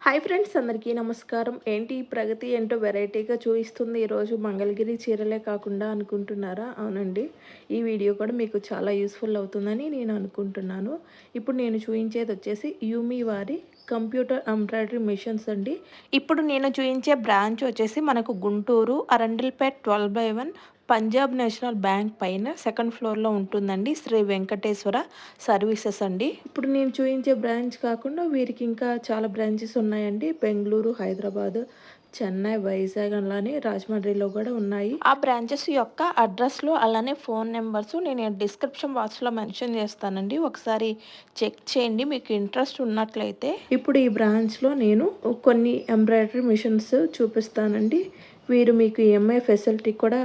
Hi friends అందరికీ నమస్కారం. ఏంటి ఈ ప్రగతి ఏంటో వెరైటీగా చూయిస్తుంది ఈరోజు మంగళగిరి చీరలే కాకుండా అనుకుంటున్నారా? అవునండి. ఈ వీడియో కూడా మీకు చాలా యూస్‌ఫుల్ అవుతుందని నేను అనుకుంటున్నాను. ఇప్పుడు నేను చూయించేదొచ్చేసి యూమీ వారి కంప్యూటర్ ఎంబ్రాయిడరీ మిషన్స్ అండి. ఇప్పుడు నేను చూయించే బ్రాంచ్ వచ్చేసి మనకు గుంటూరు, అరండల్‌పేట్ 12/1 పంజాబ్ నేషనల్ బ్యాంక్ పైన సెకండ్ ఫ్లోర్‌లో ఉంటుందండి. శ్రీ వెంకటేశ్వర సర్వీసెస్ అండి. ఇప్పుడు నేను చూయించే బ్రాంచ్ కాకుండా వీరికి ఇంకా చాలా బ్రాంచెస్ ఉన్నాయండి. బెంగుళూరు, హైదరాబాద్, చెన్నై, వైజాగ్ అలానే రాజమండ్రిలో కూడా ఉన్నాయి. ఆ బ్రాంచెస్ యొక్క అడ్రస్‌లు అలానే ఫోన్ నంబర్స్ నేను డిస్క్రిప్షన్ బాక్స్‌లో మెన్షన్ చేస్తానండి. ఒకసారి చెక్ చేయండి మీకు ఇంట్రెస్ట్ ఉన్నట్లయితే. ఇప్పుడు ఈ బ్రాంచ్‌లో నేను కొన్ని ఎంబ్రాయిడరీ మిషన్స్ చూపిస్తానండి. వీరు మీకు ఈఎంఐ ఫెసిలిటీ కూడా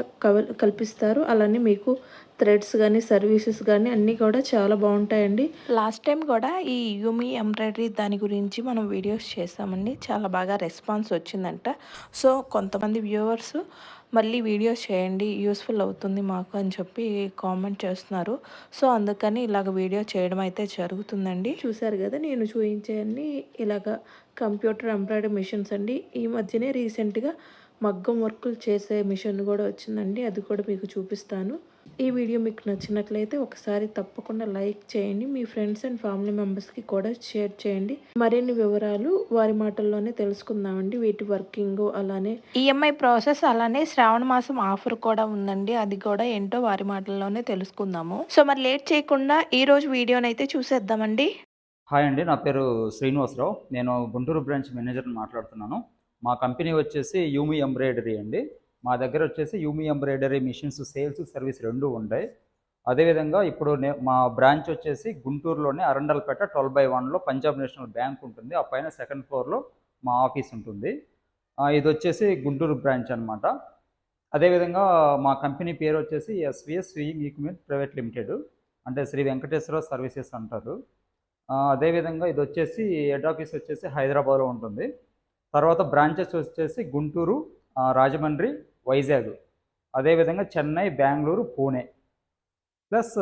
కల్పిస్తారు. అలానే మీకు థ్రెడ్స్ గానీ, సర్వీసెస్ గానీ అన్నీ కూడా చాలా బావుంటాయండి. లాస్ట్ టైం కూడా ఈ యూమీ ఎంబ్రాయిడరీ దాని గురించి మనం వీడియోస్ చేసామండి. చాలా బాగా రెస్పాన్స్ వచ్చిందంట. సో, కొంతమంది వ్యూవర్స్ మళ్ళీ వీడియోస్ చేయండి యూస్‌ఫుల్ అవుతుంది మాకు అని చెప్పి కామెంట్ చేస్తున్నారు. సో, అందుకని ఇలాగ వీడియో చేయడం అయితే జరుగుతుందండి. చూసారు గదా! నేను చూయించేయన్నీ ఇలాగ కంప్యూటర్ ఎంబ్రాయిడరీ మిషన్స్ అండి. ఈ మధ్యనే రీసెంట్‌గా మగ్గం వర్కులు చేసే మిషన్ గూడా వచ్చిందండి. అది కూడా మీకు చూపిస్తాను. ఈ వీడియో మీకు నచ్చినట్లయితే ఒకసారి తప్పకుండా లైక్ చేయండి. మీ ఫ్రెండ్స్ అండ్ ఫ్యామిలీ మెంబర్స్‌కి కూడా షేర్ చేయండి. మరిన్ని వివరాలు వారి మాటల్లోనే తెలుసుకుందామండి. వీటి వర్కింగు అలానే ఈఎంఐ ప్రాసెస్ అలానే శ్రావణ మాసం ఆఫర్ కూడా ఉందండి. అది కూడా ఏంటో వారి మాటల్లోనే తెలుసుకుందాము. సో, మరి లేట్ చేయకుండా ఈరోజు వీడియోనైతే చూసేద్దామండి. హాయ్ అండి. నా పేరు శ్రీనివాసరావు. నేను గుంటూరు బ్రాంచ్ మేనేజర్‌ని మాట్లాడుతున్నాను. మా కంపెనీ వచ్చేసి యూమీ ఎంబ్రాయిడరీ అండి. మా దగ్గర వచ్చేసి you me embroidery machines sales, service 2 ఉంటాయి. అదేవిధంగా ఇప్పుడు మా బ్రాంచ్ వచ్చేసి గుంటూరులోనే అరండల్పేట 12/1లో పంజాబ్ నేషనల్ బ్యాంక్ ఉంటుంది. ఆ పైన సెకండ్ ఫ్లోర్‌లో మా ఆఫీస్ ఉంటుంది. ఇదొచ్చేసి గుంటూరు బ్రాంచ్ అనమాట. అదేవిధంగా మా కంపెనీ పేరు వచ్చేసి SVS sewing equipment private limited. అంటే శ్రీ వెంకటేశ్వర సర్వీసెస్ అంటారు. అదేవిధంగా ఇదొచ్చేసి హెడ్ ఆఫీస్ వచ్చేసి హైదరాబాద్‌లో ఉంటుంది. తర్వాత బ్రాంచెస్ వచ్చేసి గుంటూరు, రాజమండ్రి, వైజాగ్. అదేవిధంగా చెన్నై, బెంగుళూరు, పూణే ప్లస్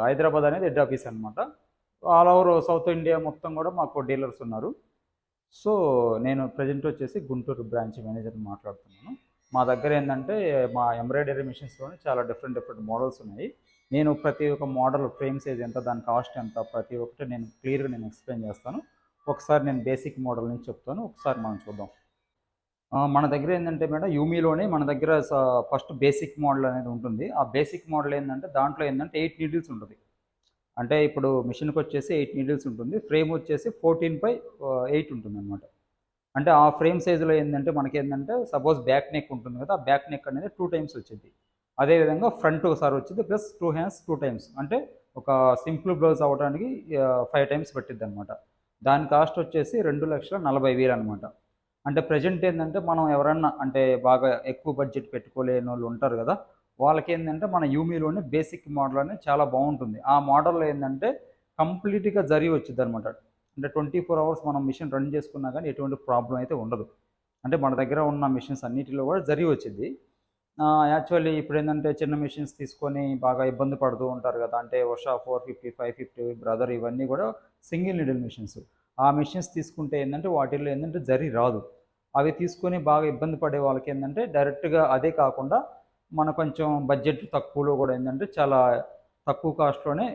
హైదరాబాద్ అనేది హెడ్ ఆఫీస్ అనమాట. ఆల్ ఓవర్ సౌత్ ఇండియా మొత్తం కూడా మాకు డీలర్స్ ఉన్నారు. సో, నేను ప్రెజెంట్ వచ్చేసి గుంటూరు బ్రాంచ్ మేనేజర్‌ని మాట్లాడుతున్నాను. మా దగ్గర ఏందంటే, మా ఎంబ్రాయిడరీ మిషన్స్‌లోనే చాలా డిఫరెంట్ డిఫరెంట్ మోడల్స్ ఉన్నాయి. నేను ప్రతి ఒక్క మోడల్ ఫ్రేమ్ సైజ్ ఎంత, దాని కాస్ట్ ఎంత, ప్రతి ఒక్కటి నేను క్లియర్‌గా ఎక్స్‌ప్లెయిన్ చేస్తాను. ఒకసారి నేను బేసిక్ మోడల్ నుంచి చెప్తాను. ఒకసారి మనం చూద్దాం. మన దగ్గర ఏందంటే మేడం యూమీలోనే మన దగ్గర ఫస్ట్ బేసిక్ మోడల్ అనేది ఉంటుంది. ఆ బేసిక్ మోడల్ ఏందంటే దాంట్లో ఏందంటే 8 నీడిల్స్ ఉంటది. అంటే ఇప్పుడు మిషన్‌కొచ్చేసి 8 నీడిల్స్ ఉంటుంది. ఫ్రేమ్ వచ్చేసి 14/8 ఉంటుందన్నమాట. అంటే ఆ ఫ్రేమ్ సైజులో ఏందంటే మనకేందంటే సపోజ్ బ్యాక్ నెక్ ఉంటుంది కదా! ఆ బ్యాక్ నెక్ అనేది 2 టైమ్స్ వచ్చిద్ది. అదేవిధంగా ఫ్రంట్ ఒకసారి వచ్చిద్ది. Plus 2 hands 2 times. అంటే ఒక సింపుల్ బ్లౌజ్ అవ్వడానికి 5 టైమ్స్ పట్టిద్దనమాట. దాని కాస్ట్ వచ్చేసి 2,40,000 అనమాట. అంటే ప్రెజెంట్ ఏందంటే మనం ఎవరన్నా అంటే బాగా ఎక్కువ బడ్జెట్ పెట్టుకోలేనోళ్ళు ఉంటారు గదా! వాళ్ళకేందంటే మన యూమీలోనే బేసిక్ మోడల్ అనేది చాలా బావుంటుంది. ఆ మోడల్‌లో ఏందంటే కంప్లీట్‌గా జరీ వచ్చిద్దనమాట. అంటే 24 అవర్స్ మనం మిషన్ రన్ చేసుకున్నా కానీ ఎటువంటి ప్రాబ్లమ్ అయితే ఉండదు. అంటే మన దగ్గర ఉన్న మిషన్స్ అన్నిటిలో కూడా జరీ వచ్చిద్ది. యాక్చువల్లీ ఇప్పుడేందంటే చిన్న మిషన్స్ తీసుకొని బాగా ఇబ్బంది పడుతూ ఉంటారు కదా! అంటే ఉషా 450, 550 బ్రదర్ ఇవన్నీ కూడా సింగిల్ నీడిల్ మిషన్స్. ఆ మిషన్స్ తీసుకుంటే ఏందంటే వాటిల్లో ఏందంటే జరీ రాదు. అవి తీసుకొని బాగా ఇబ్బంది పడే వాళ్ళకేందంటే డైరెక్ట్‌గా అదే కాకుండా మన కొంచెం బడ్జెట్ తక్కువలో కూడా ఏందంటే చాలా తక్కువ కాస్ట్‌లోనే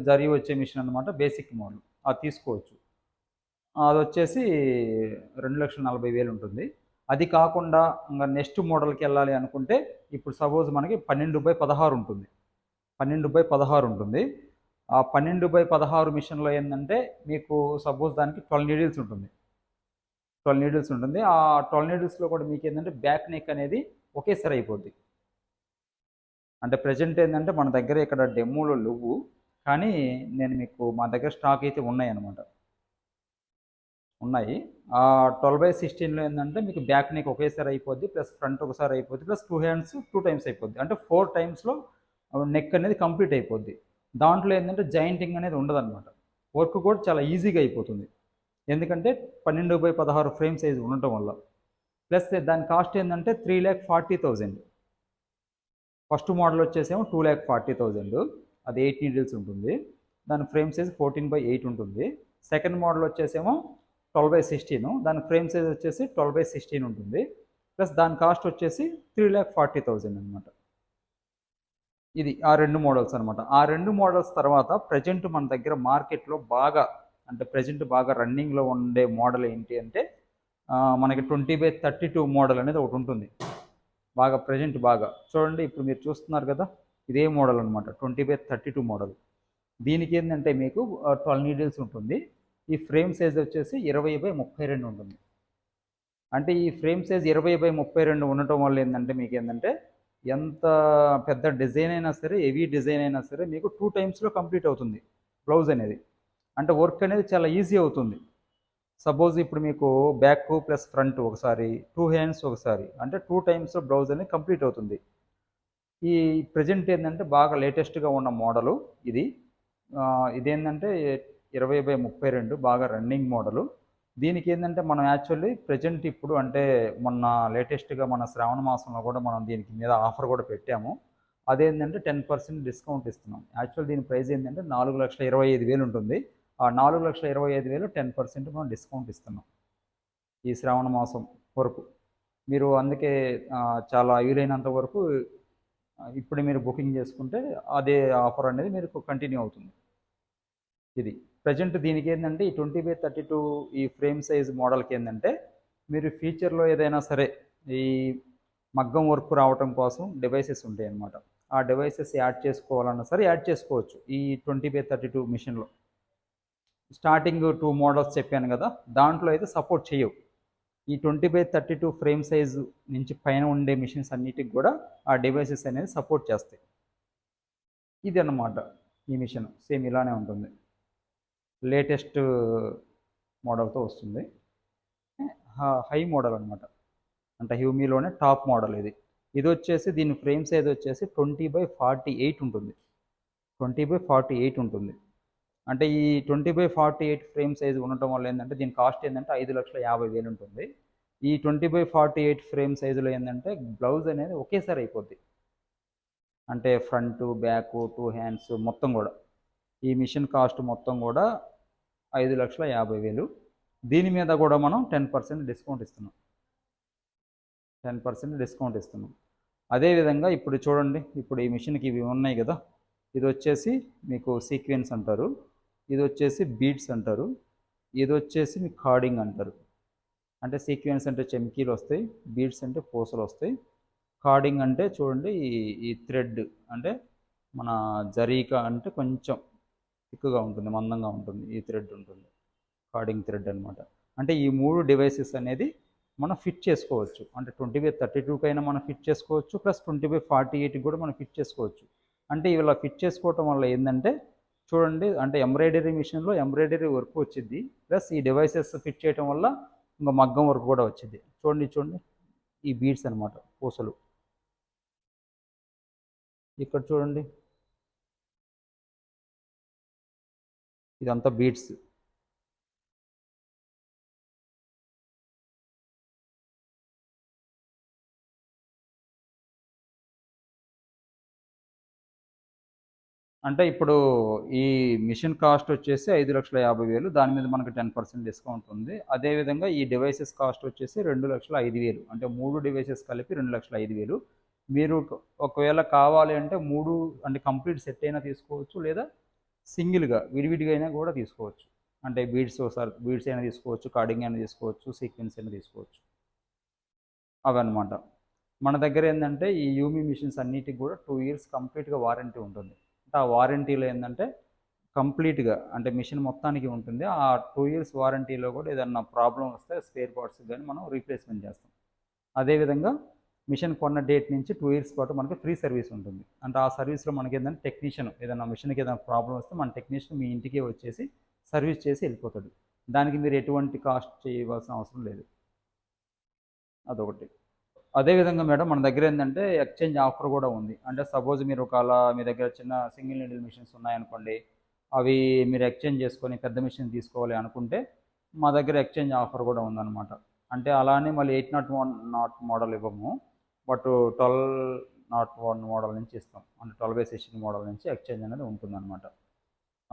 జరీ వచ్చే మిషన్ అనమాట బేసిక్ మోడల్. అది తీసుకోవచ్చు. అదొచ్చేసి 2,40,000 ఉంటుంది. అది కాకుండా ఇంగ నెక్స్ట్ మోడల్‌కెళ్ళాలి అనుకుంటే, ఇప్పుడు సపోజ్ మనకి 12/16 ఉంటుంది. 12/16 ఉంటుంది. ఆ 12/16 మిషన్‌లో ఏందంటే, మీకు సపోజ్ దానికి 12 నీడిల్స్ ఉంటుంది. 12 నీడిల్స్ ఉంటుంది. ఆ 12 నీడిల్స్‌లో కూడా మీకేందంటే, బ్యాక్ నెక్ అనేది ఒకేసారి అయిపోద్ది. అంటే ప్రెజెంట్ ఏందంటే, మన దగ్గర ఇక్కడ డెమోలో లెవ్వు. కానీ నేను మీకు మా దగ్గర స్టాక్ అయితే ఉన్నాయన్నమాట. ఉన్నాయి. 12/16లో ఏందంటే మీకు బ్యాక్ నెక్ ఒకేసారి అయిపోద్ది. ప్లస్ ఫ్రంట్ ఒకసారి అయిపోద్ది. ప్లస్ 2 హ్యాండ్స్ 2 టైమ్స్ అయిపోద్ది. అంటే 4 టైమ్స్‌లో నెక్ అనేది కంప్లీట్ అయిపోద్ది. దాంట్లో ఏందంటే జాయింటింగ్ అనేది ఉండదనమాట. వర్క్ కూడా చాలా ఈజీగా అయిపోతుంది. ఎందుకంటే 12/16 ఫ్రేమ్ సైజ్ ఉండటం వల్ల. ప్లస్ దాని కాస్ట్ ఏందంటే 3,40,000. ఫస్ట్ మోడల్ వచ్చేసేమో 2,40,000. అది 8 నీడిల్స్ ఉంటుంది. దాని ఫ్రేమ్ సైజ్ 14/8 ఉంటుంది. సెకండ్ మోడల్ వచ్చేసేమో 12/16, దాని ఫ్రేమ్ సైజ్ వచ్చేసి 12/16 ఉంటుంది. ప్లస్ దాని కాస్ట్ వచ్చేసి 3,40,000 అనమాట. ఇది ఆ 2 మోడల్స్ అనమాట. ఆ 2 మోడల్స్ తర్వాత ప్రెజెంట్ మన దగ్గర మార్కెట్‌లో బాగా అంటే ప్రెజెంట్ బాగా రన్నింగ్‌లో ఉండే మోడల్ ఏంటి అంటే మనకి 20/32 మోడల్ అనేది ఒకటి ఉంటుంది. బాగా ప్రెజెంట్ బాగా చూడండి, ఇప్పుడు మీరు చూస్తున్నారు కదా, ఇదే మోడల్ అనమాట. 20/32 మోడల్. దీనికి ఏంటంటే మీకు 12 నీడిల్స్ ఉంటుంది. ఈ ఫ్రేమ్ సైజ్ వచ్చేసి 20/32 ఉంటుంది. అంటే ఈ ఫ్రేమ్ సైజ్ 20/32 ఉండటం వల్ల ఏంటంటే మీకు ఏంటంటే ఎంత పెద్ద డిజైన్ అయినా సరే, హెవీ డిజైన్ అయినా సరే మీకు 2 టైమ్స్లో కంప్లీట్ అవుతుంది బ్లౌజ్ అనేది. అంటే వర్క్ అనేది చాలా ఈజీ అవుతుంది. సపోజ్ ఇప్పుడు మీకు బ్యాక్ ప్లస్ ఫ్రంట్ ఒకసారి, 2 హ్యాండ్స్ ఒకసారి, అంటే 2 టైమ్స్లో బ్లౌజ్ అనేది కంప్లీట్ అవుతుంది. ఈ ప్రెజెంట్ ఏంటంటే బాగా లేటెస్ట్గా ఉన్న మోడలు ఇది. ఇదేంటంటే 20/32 బాగా రన్నింగ్ మోడలు. దీనికి ఏంటంటే మనం యాక్చువల్లీ ప్రెజెంట్ ఇప్పుడు అంటే మొన్న లేటెస్ట్గా మన శ్రావణ మాసంలో కూడా మనం దీనికి మీద ఆఫర్ కూడా పెట్టాము. అదేంటంటే 10% డిస్కౌంట్ ఇస్తున్నాం. యాక్చువల్ దీని ప్రైస్ ఏంటంటే 4,25,000 ఉంటుంది. ఆ 4,25,000 10% మనం డిస్కౌంట్ ఇస్తున్నాం ఈ శ్రావణ మాసం వరకు. మీరు అందుకే చాలా వీలైనంత వరకు ఇప్పుడు మీరు బుకింగ్ చేసుకుంటే అదే ఆఫర్ అనేది మీకు కంటిన్యూ అవుతుంది. ఇది ప్రజెంట్ దీనికి ఏంటంటే ఈ 20/32 ఈ ఫ్రేమ్ సైజ్ మోడల్కి ఏంటంటే మీరు ఫ్యూచర్లో ఏదైనా సరే ఈ మగ్గం వర్క్ రావటం కోసం డివైసెస్ ఉంటాయి అన్నమాట. ఆ డివైసెస్ యాడ్ చేసుకోవాలన్నా సరే యాడ్ చేసుకోవచ్చు ఈ 20/32 మిషన్లో. స్టార్టింగ్ 2 మోడల్స్ చెప్పాను కదా, దాంట్లో అయితే సపోర్ట్ చేయవు. ఈ 20/32 ఫ్రేమ్ సైజు నుంచి పైన ఉండే మిషన్స్ అన్నిటికి కూడా ఆ డివైసెస్ అనేది సపోర్ట్ చేస్తాయి. ఇది అన్నమాట ఈ మిషన్. సేమ్ ఇలానే ఉంటుంది, లేటెస్ట్ మోడల్తో వస్తుంది. హై మోడల్ అనమాట, అంటే హ్యూమీలోనే టాప్ మోడల్ ఇది. ఇది వచ్చేసి దీని ఫ్రేమ్ సైజ్ వచ్చేసి 20/48 ఉంటుంది. 20/48 ఉంటుంది. అంటే ఈ 20/48 ఫ్రేమ్ సైజ్ ఉండటం వల్ల ఏంటంటే దీని కాస్ట్ ఏంటంటే 5,50,000 ఉంటుంది. ఈ 20/48 ఫ్రేమ్ సైజులో ఏంటంటే బ్లౌజ్ అనేది ఒకేసారి అయిపోద్ది. అంటే ఫ్రంట్, బ్యాక్, 2 హ్యాండ్స్ మొత్తం కూడా ఈ మిషన్ కాస్ట్ మొత్తం కూడా 5,50,000. దీని మీద కూడా మనం 10% డిస్కౌంట్ ఇస్తున్నాం. 10% డిస్కౌంట్ ఇస్తున్నాం. అదేవిధంగా ఇప్పుడు చూడండి, ఇప్పుడు ఈ మిషన్కి ఇవి ఉన్నాయి కదా, ఇది వచ్చేసి మీకు సీక్వెన్స్ అంటారు, ఇది వచ్చేసి బీడ్స్ అంటారు, ఇది వచ్చేసి మీకు కార్డింగ్ అంటారు. అంటే సీక్వెన్స్ అంటే చెమ్కీలు వస్తాయి, బీడ్స్ అంటే పూసలు వస్తాయి, కార్డింగ్ అంటే చూడండి ఈ థ్రెడ్ అంటే మన జరీక అంటే కొంచెం థిక్గా ఉంటుంది, మందంగా ఉంటుంది, ఈ థ్రెడ్ ఉంటుంది, కార్డింగ్ థ్రెడ్ అనమాట. అంటే ఈ 3 డివైసెస్ అనేది మనం ఫిట్ చేసుకోవచ్చు. అంటే 20/32 అయినా మనం ఫిట్ చేసుకోవచ్చు, ప్లస్ 20/48 కూడా మనం ఫిట్ చేసుకోవచ్చు. అంటే ఇలా ఫిట్ చేసుకోవటం వల్ల ఏంటంటే చూడండి, అంటే ఎంబ్రాయిడరీ మిషన్లో ఎంబ్రాయిడరీ వర్క్ వచ్చింది, ప్లస్ ఈ డివైసెస్ ఫిట్ చేయడం వల్ల ఇంకా మగ్గం వర్క్ కూడా వచ్చింది. చూడండి చూడండి, ఈ బీడ్స్ అనమాట, పూసలు. ఇక్కడ చూడండి, ఇదంతా బీడ్స్. అంటే ఇప్పుడు ఈ మిషన్ కాస్ట్ వచ్చేసి 5,50,000, దాని మీద మనకు 10% డిస్కౌంట్ ఉంది. అదేవిధంగా ఈ డివైసెస్ కాస్ట్ వచ్చేసి 2,05,000, అంటే 3 డివైసెస్ కలిపి 2,05,000. మీరు ఒకవేళ కావాలి అంటే 3 అంటే కంప్లీట్ సెట్ అయినా తీసుకోవచ్చు, లేదా సింగిల్గా విడివిడిగా అయినా కూడా తీసుకోవచ్చు. అంటే బీడ్స్ ఒకసారి బీడ్స్ అయినా తీసుకోవచ్చు, కార్డింగ్ అయినా తీసుకోవచ్చు, సీక్వెన్స్ అయినా తీసుకోవచ్చు, అవన్నమాట. మన దగ్గర ఏంటంటే ఈ యూమీ మిషన్స్ అన్నిటికి కూడా 2 ఇయర్స్ కంప్లీట్గా వారంటీ ఉంటుంది. అంటే ఆ వారంటీలో ఏంటంటే కంప్లీట్గా అంటే మిషన్ మొత్తానికి ఉంటుంది. ఆ 2 ఇయర్స్ వారంటీలో కూడా ఏదన్నా ప్రాబ్లం వస్తే స్పేర్ పార్ట్స్ కానీ మనం రీప్లేస్మెంట్ చేస్తాం. అదేవిధంగా మిషన్ కొన్న డేట్ నుంచి 2 ఇయర్స్ పాటు మనకి ఫ్రీ సర్వీస్ ఉంటుంది. అంటే ఆ సర్వీస్లో మనకి ఏంటంటే టెక్నీషియన్ ఏదైనా మిషన్కి ఏదైనా ప్రాబ్లం వస్తే మన టెక్నీషియన్ మీ ఇంటికే వచ్చేసి సర్వీస్ చేసి వెళ్ళిపోతాడు. దానికి మీరు ఎటువంటి కాస్ట్ చేయవలసిన అవసరం లేదు. అదొకటి. అదేవిధంగా మేడం మన దగ్గర ఏంటంటే ఎక్స్చేంజ్ ఆఫర్ కూడా ఉంది. అంటే సపోజ్ మీరు ఒకవేళ మీ దగ్గర చిన్న సింగిల్ నీడిల్ మిషన్స్ ఉన్నాయనుకోండి, అవి మీరు ఎక్స్చేంజ్ చేసుకొని పెద్ద మిషన్ తీసుకోవాలి అనుకుంటే మా దగ్గర ఎక్స్చేంజ్ ఆఫర్ కూడా ఉందన్నమాట. అంటే అలానే మళ్ళీ 801 మోడల్ ఇవ్వము, బట్ 1201 మోడల్ నుంచి ఇస్తాం. అంటే 12/16 మోడల్ నుంచి ఎక్స్చేంజ్ అనేది ఉంటుందన్నమాట.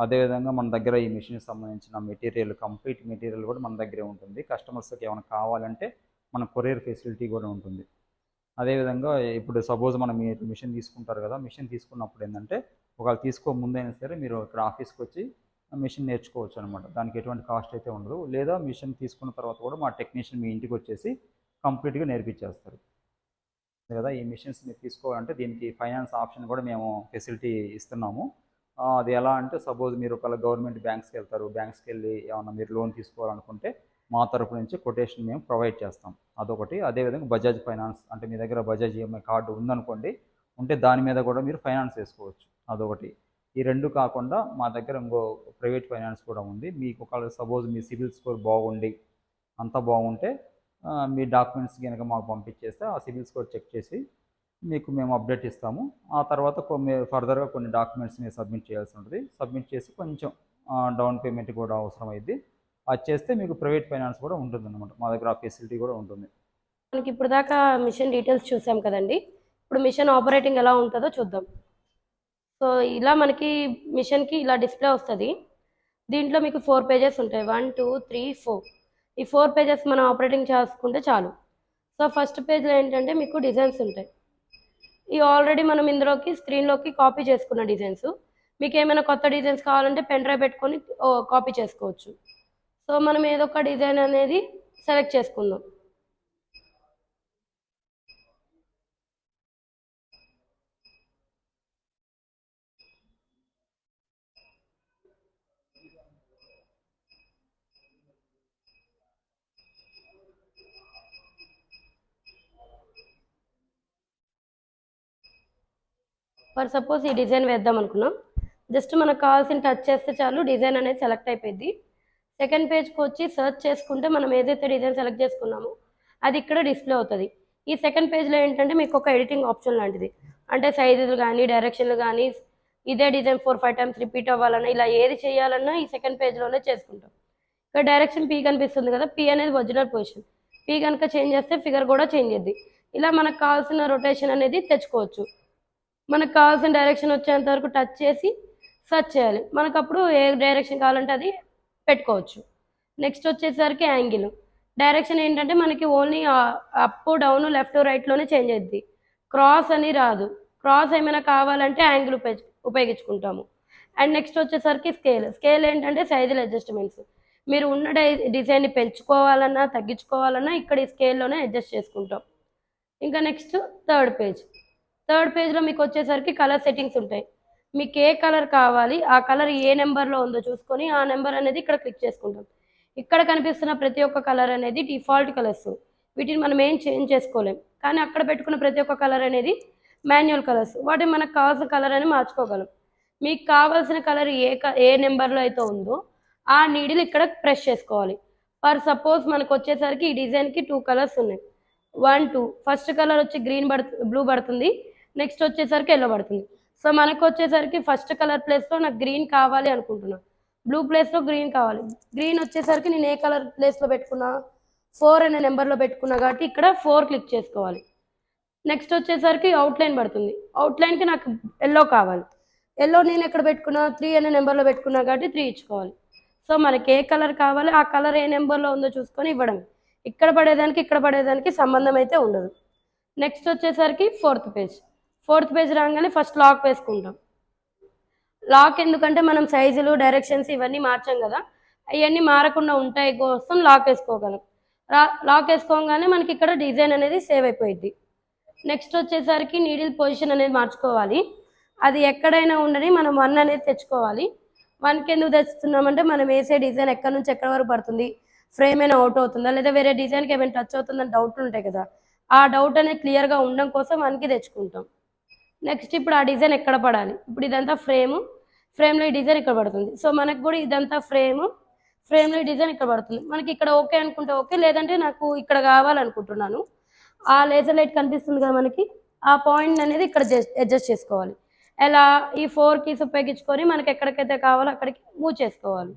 అదేవిధంగా మన దగ్గర ఈ మిషన్కి సంబంధించిన మెటీరియల్, కంప్లీట్ మెటీరియల్ కూడా మన దగ్గరే ఉంటుంది. కస్టమర్స్కి ఏమైనా కావాలంటే మన కొరియర్ ఫెసిలిటీ కూడా ఉంటుంది. అదేవిధంగా ఇప్పుడు సపోజ్ మనం మీరు మిషన్ తీసుకుంటారు కదా, మిషన్ తీసుకున్నప్పుడు ఏంటంటే ఒకవేళ తీసుకో ముందైనా సరే మీరు ఇక్కడ ఆఫీస్కి వచ్చి మిషన్ నేర్చుకోవచ్చు అనమాట. దానికి ఎటువంటి కాస్ట్ అయితే ఉండదు. లేదా మిషన్ తీసుకున్న తర్వాత కూడా మా టెక్నీషియన్ మీ ఇంటికి వచ్చేసి కంప్లీట్గా నేర్పించేస్తారు కదా. ఈ మిషన్స్ మీరు తీసుకోవాలంటే దీనికి ఫైనాన్స్ ఆప్షన్ కూడా మేము ఫెసిలిటీ ఇస్తున్నాము. అది ఎలా అంటే సపోజ్ మీరు ఒకవేళ గవర్నమెంట్ బ్యాంక్స్కి వెళ్తారు, బ్యాంక్స్కి వెళ్ళి ఏమన్నా మీరు లోన్ తీసుకోవాలనుకుంటే మా తరపు నుంచి కొటేషన్ మేము ప్రొవైడ్ చేస్తాం, అదొకటి. అదేవిధంగా బజాజ్ ఫైనాన్స్ అంటే మీ దగ్గర బజాజ్ ఈఎంఐ కార్డు ఉందనుకోండి, ఉంటే దాని మీద కూడా మీరు ఫైనాన్స్ వేసుకోవచ్చు, అదొకటి. ఈ రెండు కాకుండా మా దగ్గర ఇంకో ప్రైవేట్ ఫైనాన్స్ కూడా ఉంది. మీకు ఒకవేళ సపోజ్ మీ సిబిల్ స్కోర్ బాగుండి అంతా బాగుంటే మీ డాక్యుమెంట్స్ కనుక మాకు పంపించేస్తే ఆ సిబిల్ స్కోర్ చెక్ చేసి మీకు మేము అప్డేట్ ఇస్తాము. ఆ తర్వాత ఫర్దర్గా కొన్ని డాక్యుమెంట్స్ మీరు సబ్మిట్ చేయాల్సి ఉంటుంది. సబ్మిట్ చేసి కొంచెం డౌన్ పేమెంట్ కూడా అవసరమైంది. అది చేస్తే మీకు ప్రైవేట్ ఫైనాన్స్ కూడా ఉంటుందన్నమాట. మా దగ్గర ఆ ఫెసిలిటీ కూడా ఉంటుంది. మనకి ఇప్పుడు దాకా మిషన్ డీటెయిల్స్ చూసాం కదండి. ఇప్పుడు మిషన్ ఆపరేటింగ్ ఎలా ఉంటుందో చూద్దాం. సో ఇలా మనకి మిషన్కి ఇలా డిస్ప్లే వస్తుంది. దీంట్లో మీకు 4 పేజెస్ ఉంటాయి. 1 2 3 4. ఈ 4 పేజెస్ మనం ఆపరేటింగ్ చేసుకుంటే చాలు. సో ఫస్ట్ పేజ్లో ఏంటంటే మీకు డిజైన్స్ ఉంటాయి. ఇవి ఆల్రెడీ మనం ఇందులోకి స్క్రీన్లోకి కాపీ చేసుకున్న డిజైన్స్. మీకు ఏమైనా కొత్త డిజైన్స్ కావాలంటే పెన్ డ్రైవ్ పెట్టుకొని కాపీ చేసుకోవచ్చు. సో మనం ఏదో ఒక డిజైన్ అనేది సెలెక్ట్ చేసుకుందాం. ఫర్ సపోజ్ ఈ డిజైన్ వేద్దాం అనుకున్నాం. జస్ట్ మనకు కావాల్సిన టచ్ చేస్తే చాలు డిజైన్ అనేది సెలెక్ట్ అయిపోయింది. సెకండ్ పేజ్కి వచ్చి సెర్చ్ చేసుకుంటే మనం ఏదైతే డిజైన్ సెలెక్ట్ చేసుకున్నామో అది ఇక్కడ డిస్ప్లే అవుతుంది. ఈ సెకండ్ పేజ్లో ఏంటంటే మీకు ఒక ఎడిటింగ్ ఆప్షన్ లాంటిది, అంటే సైజులు కానీ డైరెక్షన్లు కానీ ఇదే డిజైన్ 4-5 టైమ్స్ రిపీట్ అవ్వాలన్నా ఇలా ఏది చేయాలన్నా ఈ సెకండ్ పేజ్లోనే చేసుకుంటాం. ఇక్కడ డైరెక్షన్ పీ కనిపిస్తుంది కదా, పీ అనేది ఒరిజినల్ పొజిషన్. పీ కనుక చేంజ్ చేస్తే ఫిగర్ కూడా చేంజ్ అయ్యింది. ఇలా మనకు కావాల్సిన రొటేషన్ అనేది తెచ్చుకోవచ్చు. మనకు కావాల్సిన డైరెక్షన్ వచ్చేంత వరకు టచ్ చేసి సెర్చ్ చేయాలి. మనకు అప్పుడు ఏ డైరెక్షన్ కావాలంటే అది పెట్టుకోవచ్చు. నెక్స్ట్ వచ్చేసరికి యాంగిల్. డైరెక్షన్ ఏంటంటే మనకి ఓన్లీ అప్ డౌన్ లెఫ్ట్ రైట్లోనే చేంజ్ అవుద్ది, క్రాస్ అని రాదు. క్రాస్ ఏమైనా కావాలంటే యాంగిల్ ఉపయోగించుకుంటాము. అండ్ నెక్స్ట్ వచ్చేసరికి స్కేల్ ఏంటంటే సైజుల అడ్జస్ట్మెంట్స్. మీరు ఉన్న డిజైన్ని పెంచుకోవాలన్నా తగ్గించుకోవాలన్నా ఇక్కడ ఈ స్కేల్లోనే అడ్జస్ట్ చేసుకుంటాం. ఇంకా నెక్స్ట్ థర్డ్ పేజ్లో మీకు వచ్చేసరికి కలర్ సెట్టింగ్స్ ఉంటాయి. మీకు ఏ కలర్ కావాలి ఆ కలర్ ఏ నెంబర్లో ఉందో చూసుకొని ఆ నెంబర్ అనేది ఇక్కడ క్లిక్ చేసుకుంటాం. ఇక్కడ కనిపిస్తున్న ప్రతి ఒక్క కలర్ అనేది డిఫాల్ట్ కలర్స్, వీటిని మనం ఏం చేంజ్ చేసుకోలేం. కానీ అక్కడ పెట్టుకున్న ప్రతి ఒక్క కలర్ అనేది మాన్యువల్ కలర్స్, వాటిని మనకు కావాల్సిన కలర్ అని మార్చుకోగలం. మీకు కావాల్సిన కలర్ ఏ నెంబర్లో అయితే ఉందో ఆ నీడిల్ ఇక్కడ ప్రెస్ చేసుకోవాలి. ఫర్ సపోజ్ మనకు వచ్చేసరికి ఈ డిజైన్కి 2 కలర్స్ ఉన్నాయి. 1 2 ఫస్ట్ కలర్ వచ్చి బ్లూ పడుతుంది, నెక్స్ట్ వచ్చేసరికి ఎల్లో పడుతుంది. సో మనకు వచ్చేసరికి ఫస్ట్ కలర్ ప్లేస్లో నాకు గ్రీన్ కావాలి అనుకుంటున్నాను, బ్లూ ప్లేస్లో గ్రీన్ కావాలి. గ్రీన్ వచ్చేసరికి నేను ఏ కలర్ ప్లేస్లో పెట్టుకున్నా 4 అనే నెంబర్లో పెట్టుకున్నా కాబట్టి ఇక్కడ 4 క్లిక్ చేసుకోవాలి. నెక్స్ట్ వచ్చేసరికి అవుట్లైన్ పడుతుంది. అవుట్లైన్కి నాకు ఎల్లో కావాలి. ఎల్లో నేను ఎక్కడ పెట్టుకున్నా 3 అనే నెంబర్లో పెట్టుకున్నా కాబట్టి 3 ఇచ్చుకోవాలి. సో మనకి ఏ కలర్ కావాలి ఆ కలర్ ఏ నెంబర్లో ఉందో చూసుకొని ఇవ్వడం. ఇక్కడ పడేదానికి సంబంధం అయితే ఉండదు. నెక్స్ట్ వచ్చేసరికి ఫోర్త్ పేజ్ రాగానే ఫస్ట్ లాక్ వేసుకుంటాం. లాక్ ఎందుకంటే మనం సైజులు డైరెక్షన్స్ ఇవన్నీ మార్చాం కదా, అవన్నీ మారకుండా ఉంటాయి కోసం లాక్ వేసుకోగలం. లాక్ వేసుకోగానే మనకి ఇక్కడ డిజైన్ అనేది సేవ్ అయిపోయింది. నెక్స్ట్ వచ్చేసరికి నీడిల్ పొజిషన్ అనేది మార్చుకోవాలి. అది ఎక్కడైనా ఉండని మనం 1 అనేది తెచ్చుకోవాలి. 1కి ఎందుకు తెచ్చుతున్నామంటే మనం వేసే డిజైన్ ఎక్కడి నుంచి ఎక్కడి వరకు పడుతుంది, ఫ్రేమ్ అయినా అవుట్ అవుతుందా లేదా వేరే డిజైన్కి ఏమైనా టచ్ అవుతుందని డౌట్లు ఉంటాయి కదా, ఆ డౌట్ అనేది క్లియర్గా ఉండడం కోసం 1కి తెచ్చుకుంటాం. నెక్స్ట్ ఇప్పుడు ఆ డిజైన్ ఎక్కడ పడాలి, ఇప్పుడు ఇదంతా ఫ్రేమ్లో ఈ డిజైన్ ఇక్కడ పడుతుంది. సో మనకు కూడా ఇదంతా ఫ్రేమ్లో ఈ డిజైన్ ఇక్కడ పడుతుంది. మనకి ఇక్కడ ఓకే అనుకుంటే ఓకే, లేదంటే నాకు ఇక్కడ కావాలనుకుంటున్నాను, ఆ లేజర్ లైట్ కనిపిస్తుంది కదా మనకి, ఆ పాయింట్ అనేది ఇక్కడ అడ్జస్ట్ చేసుకోవాలి. ఎలా ఈ 4 కీస్ ఉపయోగించుకొని మనకి ఎక్కడికైతే కావాలో అక్కడికి మూవ్ చేసుకోవాలి.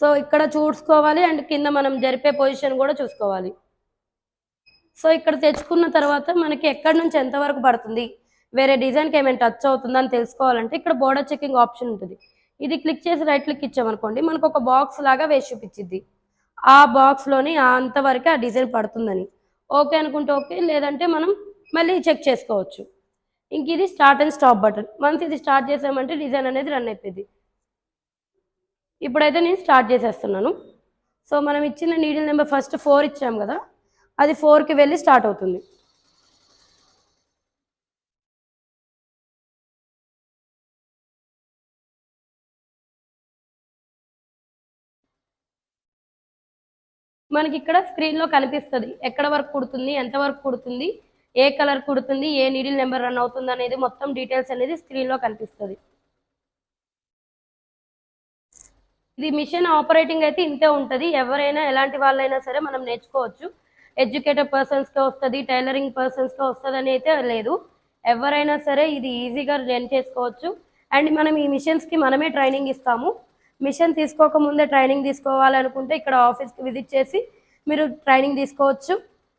సో ఇక్కడ చూసుకోవాలి అండ్ కింద మనం జరిపే పొజిషన్ కూడా చూసుకోవాలి. సో ఇక్కడ తెచ్చుకున్న తర్వాత మనకి ఎక్కడి నుంచి ఎంతవరకు పడుతుంది, వేరే డిజైన్కి ఏమైనా టచ్ అవుతుందని తెలుసుకోవాలంటే ఇక్కడ బోర్డర్ చెకింగ్ ఆప్షన్ ఉంటుంది. ఇది క్లిక్ చేసి రైట్ క్లిక్ ఇచ్చామనుకోండి మనకు ఒక బాక్స్ లాగా వేసి చూపించింది. ఆ బాక్స్లోని అంతవరకు ఆ డిజైన్ పడుతుందని. ఓకే అనుకుంటే ఓకే, లేదంటే మనం మళ్ళీ చెక్ చేసుకోవచ్చు. ఇంక ఇది start and stop button. Once ఇది స్టార్ట్ చేసామంటే డిజైన్ అనేది రన్ అయిపోయింది. ఇప్పుడైతే నేను స్టార్ట్ చేసేస్తున్నాను. సో మనం ఇచ్చిన నీడిల్ నెంబర్ ఫస్ట్ 4 ఇచ్చాం కదా, అది 4కి వెళ్ళి స్టార్ట్ అవుతుంది. మనకి ఇక్కడ స్క్రీన్లో కనిపిస్తుంది ఎక్కడ వరకు కుడుతుంది, ఎంత వరకు కుడుతుంది, ఏ కలర్ కుడుతుంది, ఏ నీడిల్ నెంబర్ రన్ అవుతుంది అనేది మొత్తం డీటెయిల్స్ అనేది స్క్రీన్లో కనిపిస్తుంది. ఇది మిషన్ ఆపరేటింగ్ అయితే ఇంతే ఉంటుంది. ఎవరైనా ఎలాంటి వాళ్ళైనా సరే మనం నేర్చుకోవచ్చు. ఎడ్యుకేటెడ్ పర్సన్స్కే వస్తుంది, టైలరింగ్ పర్సన్స్కే వస్తుంది అని అయితే లేదు. ఎవరైనా సరే ఇది ఈజీగా రన్ చేసుకోవచ్చు. అండ్ మనం ఈ మిషన్స్కి మనమే ట్రైనింగ్ ఇస్తాము. మిషన్ తీసుకోకముందే ట్రైనింగ్ తీసుకోవాలనుకుంటే ఇక్కడ ఆఫీస్కి విజిట్ చేసి మీరు ట్రైనింగ్ తీసుకోవచ్చు.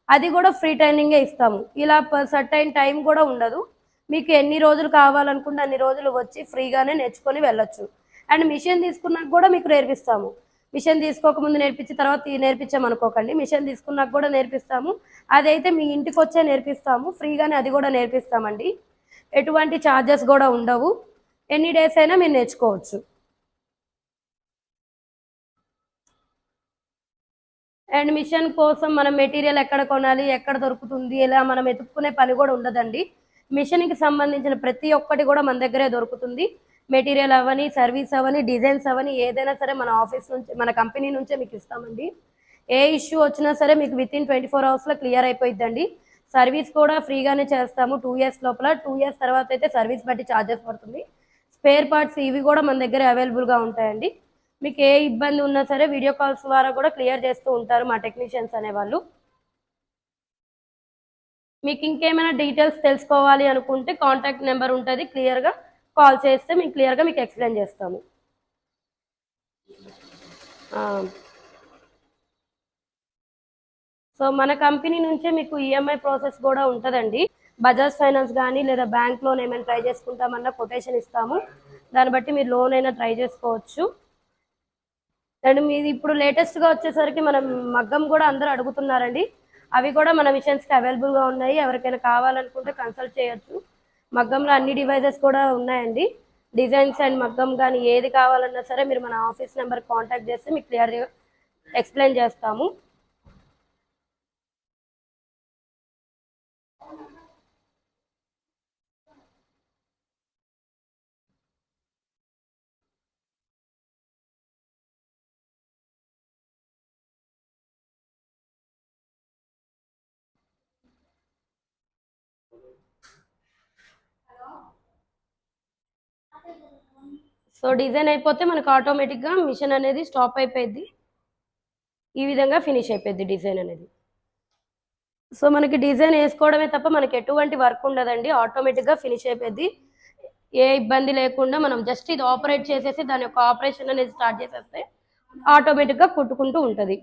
అది కూడా ఫ్రీ ట్రైనింగే ఇస్తాము. ఇలా సర్టైన్ టైం కూడా ఉండదు. మీకు ఎన్ని రోజులు కావాలనుకుంటే అన్ని రోజులు వచ్చి ఫ్రీగానే నేర్చుకొని వెళ్ళొచ్చు. అండ్ మిషన్ తీసుకున్నాక కూడా మీకు నేర్పిస్తాము. మిషన్ తీసుకోకముందు నేర్పించి తర్వాత నేర్పించామనుకోకండి, మిషన్ తీసుకున్నాక కూడా నేర్పిస్తాము. అదైతే మీ ఇంటికి వచ్చే నేర్పిస్తాము, ఫ్రీగానే అది కూడా నేర్పిస్తామండి. ఎటువంటి ఛార్జెస్ కూడా ఉండవు. ఎన్ని డేస్ అయినా మీరు నేర్చుకోవచ్చు. అండ్ మిషన్ కోసం మనం మెటీరియల్ ఎక్కడ కొనాలి, ఎక్కడ దొరుకుతుంది, ఇలా మనం ఎత్తుక్కునే పని కూడా ఉండదండి. మిషన్కి సంబంధించిన ప్రతి ఒక్కటి కూడా మన దగ్గరే దొరుకుతుంది. మెటీరియల్ అవని, సర్వీస్ అవని, డిజైన్స్ అవని, ఏదైనా సరే మన ఆఫీస్ నుంచి మన కంపెనీ నుంచే మీకు ఇస్తామండి. ఏ ఇష్యూ వచ్చినా సరే మీకు వితిన్ 24 అవర్స్లో క్లియర్ అయిపోయిద్దండి. సర్వీస్ కూడా ఫ్రీగానే చేస్తాము 2 ఇయర్స్ లోపల. 2 ఇయర్స్ తర్వాత అయితే సర్వీస్ బట్టి ఛార్జెస్ పడుతుంది. స్పేర్ పార్ట్స్ ఇవి కూడా మన దగ్గర అవైలబుల్గా ఉంటాయండి. మీకు ఏ ఇబ్బంది ఉన్నా సరే వీడియో కాల్స్ ద్వారా కూడా క్లియర్ చేస్తూ ఉంటారు మా టెక్నీషియన్స్ అనేవాళ్ళు. మీకు ఇంకేమైనా డీటెయిల్స్ తెలుసుకోవాలి అనుకుంటే కాంటాక్ట్ నెంబర్ ఉంటుంది, క్లియర్గా కాల్ చేస్తే మీకు క్లియర్గా మీకు ఎక్స్ప్లెయిన్ చేస్తాము. సో మన కంపెనీ నుంచే మీకు ఈఎంఐ ప్రాసెస్ కూడా ఉంటుందండి. బజాజ్ ఫైనాన్స్ కానీ లేదా బ్యాంక్ లోన్ ఏమైనా ట్రై చేసుకుంటామన్నా కొటేషన్ ఇస్తాము. దాన్ని బట్టి మీరు లోన్ అయినా ట్రై చేసుకోవచ్చు. అండ్ మీది ఇప్పుడు లేటెస్ట్గా వచ్చేసరికి మనం మగ్గం కూడా అందరూ అడుగుతున్నారండి. అవి కూడా మన మిషన్స్కి అవైలబుల్గా ఉన్నాయి. ఎవరికైనా కావాలనుకుంటే కన్సల్ట్ చేయొచ్చు. మగ్గంలో అన్ని డివైజెస్ కూడా ఉన్నాయండి. డిజైన్స్ అండ్ మగ్గం కానీ ఏది కావాలన్నా సరే మీరు మన ఆఫీస్ నెంబర్ కాంటాక్ట్ చేస్తే మీకు క్లియర్గా ఎక్స్ప్లెయిన్ చేస్తాము. సో డిజైన్ అయిపోతే మనకు ఆటోమేటిక్గా మిషన్ అనేది స్టాప్ అయిపోయింది. ఈ విధంగా ఫినిష్ అయిపోయింది డిజైన్ అనేది. సో మనకి డిజైన్ వేసుకోవడమే తప్ప మనకి ఎటువంటి వర్క్ ఉండదండి. ఆటోమేటిక్గా ఫినిష్ అయిపోయింది. ఏ ఇబ్బంది లేకుండా మనం జస్ట్ ఇది ఆపరేట్ చేసేసి దాని యొక్క ఆపరేషన్ అనేది స్టార్ట్ చేసేస్తే ఆటోమేటిక్గా కుట్టుకుంటూ ఉంటుంది.